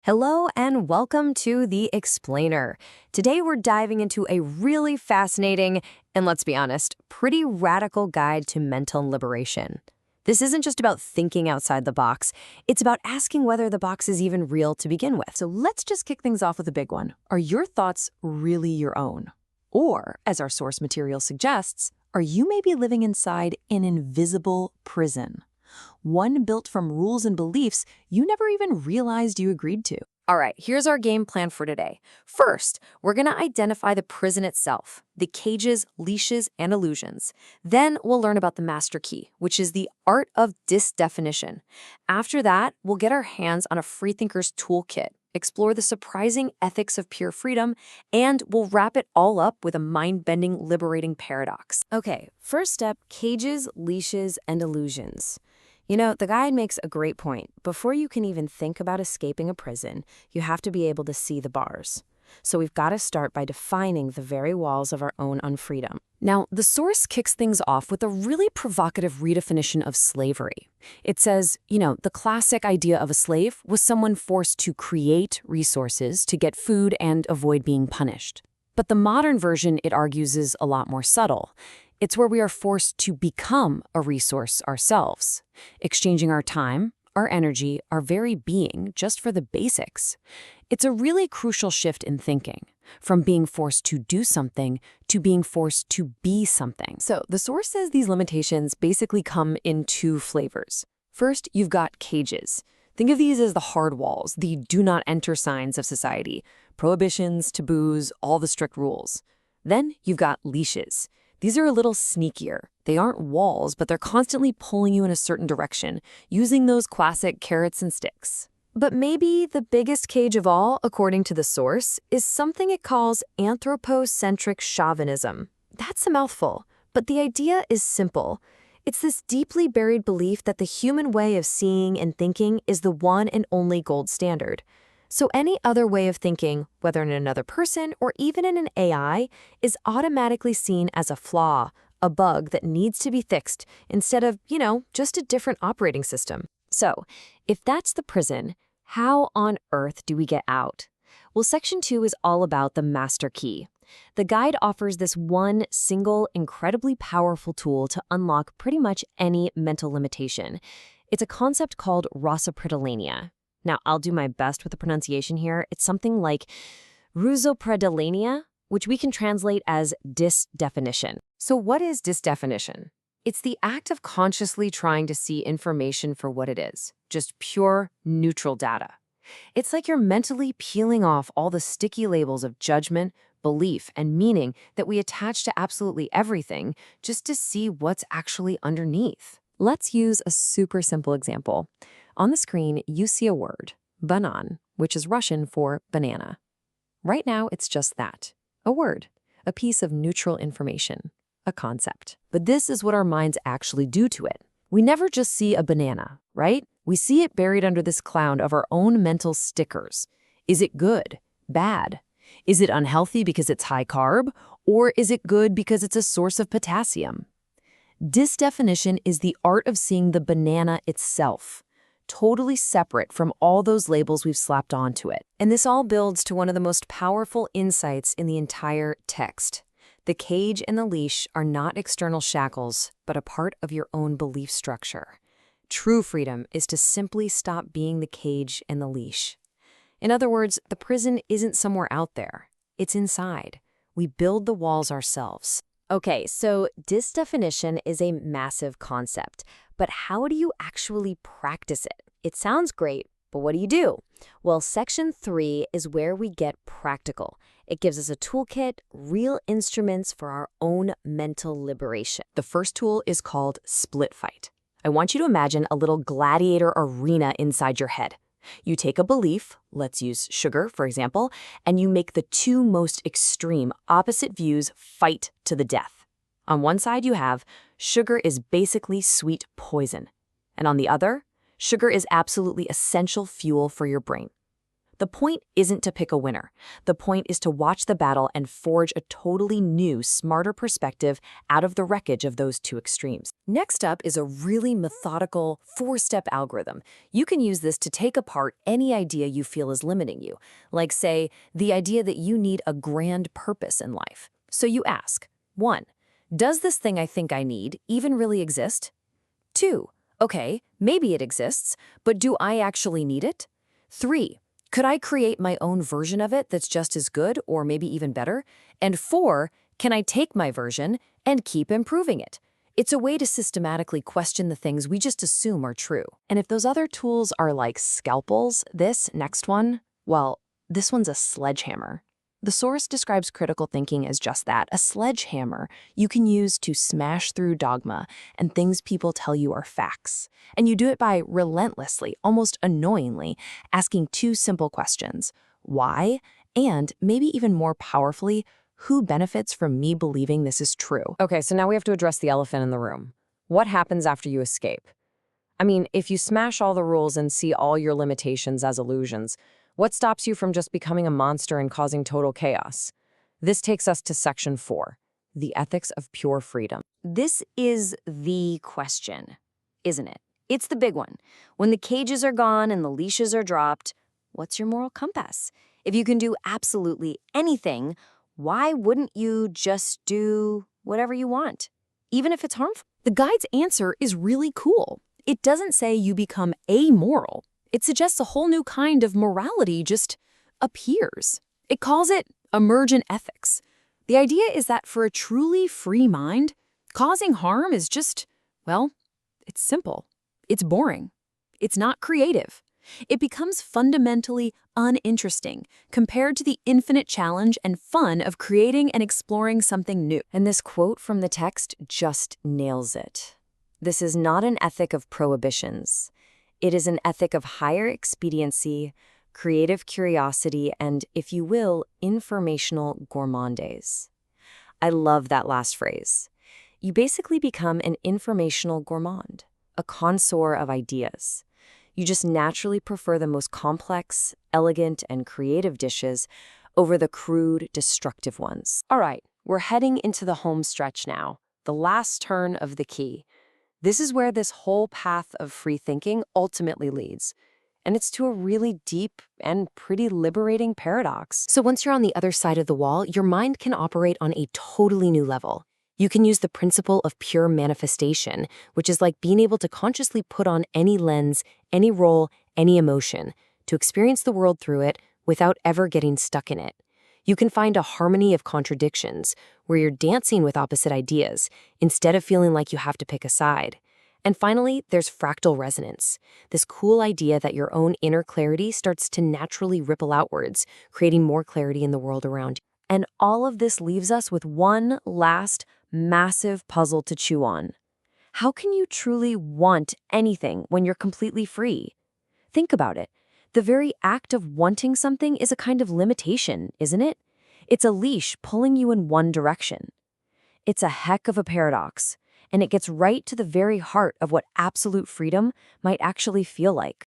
Hello and welcome to The Explainer. Today we're diving into a really fascinating, and let's be honest, pretty radical guide to mental liberation. This isn't just about thinking outside the box, it's about asking whether the box is even real to begin with. So let's just kick things off with a big one. Are your thoughts really your own? Or, as our source material suggests, are you maybe living inside an invisible prison? One built from rules and beliefs you never even realized you agreed to. All right, here's our game plan for today. First, we're going to identify the prison itself, the cages, leashes, and illusions. Then we'll learn about the master key, which is the art of disdefinition. After that, we'll get our hands on a freethinker's toolkit, explore the surprising ethics of pure freedom, and we'll wrap it all up with a mind-bending, liberating paradox. Okay, first step, cages, leashes, and illusions. You know, the guide makes a great point. Before you can even think about escaping a prison, you have to be able to see the bars. So we've got to start by defining the very walls of our own unfreedom. Now, the source kicks things off with a really provocative redefinition of slavery. It says, the classic idea of a slave was someone forced to create resources to get food and avoid being punished. But the modern version, it argues, is a lot more subtle. It's where we are forced to become a resource ourselves, exchanging our time, our energy, our very being just for the basics. It's a really crucial shift in thinking, from being forced to do something to being forced to be something. So the source says these limitations basically come in two flavors. First, you've got cages. Think of these as the hard walls, the do not enter signs of society, prohibitions, taboos, all the strict rules. Then you've got leashes. These are a little sneakier. They aren't walls, but they're constantly pulling you in a certain direction, using those classic carrots and sticks. But maybe the biggest cage of all, according to the source, is something it calls anthropocentric chauvinism. That's a mouthful, but the idea is simple. It's this deeply buried belief that the human way of seeing and thinking is the one and only gold standard. So any other way of thinking, whether in another person or even in an AI, is automatically seen as a flaw, a bug that needs to be fixed instead of, just a different operating system. So, if that's the prison, how on earth do we get out? Well, Section 2 is all about the master key. The guide offers this one single, incredibly powerful tool to unlock pretty much any mental limitation. It's a concept called rosopredalania. Now, I'll do my best with the pronunciation here. It's something like rusopredalania, which we can translate as disdefinition. So what is disdefinition? It's the act of consciously trying to see information for what it is, just pure, neutral data. It's like you're mentally peeling off all the sticky labels of judgment, belief, and meaning that we attach to absolutely everything just to see what's actually underneath. Let's use a super simple example. On the screen, you see a word, banan, which is Russian for banana. Right now, it's just that, a word, a piece of neutral information, a concept. But this is what our minds actually do to it. We never just see a banana, right? We see it buried under this cloud of our own mental stickers. Is it good? Bad? Is it unhealthy because it's high carb? Or is it good because it's a source of potassium? Disdefinition is the art of seeing the banana itself, totally separate from all those labels we've slapped onto it. And this all builds to one of the most powerful insights in the entire text. The cage and the leash are not external shackles, but a part of your own belief structure. True freedom is to simply stop being the cage and the leash. In other words, the prison isn't somewhere out there. It's inside. We build the walls ourselves. Okay, so disdefinition is a massive concept, but how do you actually practice it? It sounds great, but what do you do? Well, Section 3 is where we get practical. It gives us a toolkit, real instruments for our own mental liberation. The first tool is called split fight. I want you to imagine a little gladiator arena inside your head. You take a belief, let's use sugar, for example, and you make the two most extreme opposite views fight to the death. On one side, you have sugar is basically sweet poison. And on the other, sugar is absolutely essential fuel for your brain. The point isn't to pick a winner. The point is to watch the battle and forge a totally new, smarter perspective out of the wreckage of those two extremes. Next up is a really methodical, four-step algorithm. You can use this to take apart any idea you feel is limiting you, like, say, the idea that you need a grand purpose in life. So you ask, 1. Does this thing I think I need even really exist? 2. Okay, maybe it exists, but do I actually need it? 3. Could I create my own version of it that's just as good or maybe even better? And 4. Can I take my version and keep improving it? It's a way to systematically question the things we just assume are true. And if those other tools are like scalpels, this next one, well, this one's a sledgehammer. The source describes critical thinking as just that, a sledgehammer you can use to smash through dogma and things people tell you are facts. And you do it by relentlessly, almost annoyingly, asking two simple questions: why? And maybe even more powerfully, who benefits from me believing this is true? Okay, so now we have to address the elephant in the room. What happens after you escape? I mean, if you smash all the rules and see all your limitations as illusions, what stops you from just becoming a monster and causing total chaos? This takes us to section 4, the ethics of pure freedom. This is the question, isn't it? It's the big one. When the cages are gone and the leashes are dropped, what's your moral compass? If you can do absolutely anything, why wouldn't you just do whatever you want, even if it's harmful? The guide's answer is really cool. It doesn't say you become amoral. It suggests a whole new kind of morality just appears. It calls it emergent ethics. The idea is that for a truly free mind, causing harm is just, well, it's simple. It's boring. It's not creative. It becomes fundamentally uninteresting compared to the infinite challenge and fun of creating and exploring something new. And this quote from the text just nails it. This is not an ethic of prohibitions. It is an ethic of higher expediency, creative curiosity, and, if you will, informational gourmandise. I love that last phrase. You basically become an informational gourmand, a connoisseur of ideas. You just naturally prefer the most complex, elegant, and creative dishes over the crude, destructive ones. All right, we're heading into the home stretch now, the last turn of the key. This is where this whole path of free thinking ultimately leads. And it's to a really deep and pretty liberating paradox. So once you're on the other side of the wall, your mind can operate on a totally new level. You can use the principle of pure manifestation, which is like being able to consciously put on any lens, any role, any emotion, to experience the world through it without ever getting stuck in it. You can find a harmony of contradictions, where you're dancing with opposite ideas, instead of feeling like you have to pick a side. And finally, there's fractal resonance, this cool idea that your own inner clarity starts to naturally ripple outwards, creating more clarity in the world around you. And all of this leaves us with one last, massive puzzle to chew on. How can you truly want anything when you're completely free? Think about it. The very act of wanting something is a kind of limitation, isn't it? It's a leash pulling you in one direction. It's a heck of a paradox, and it gets right to the very heart of what absolute freedom might actually feel like.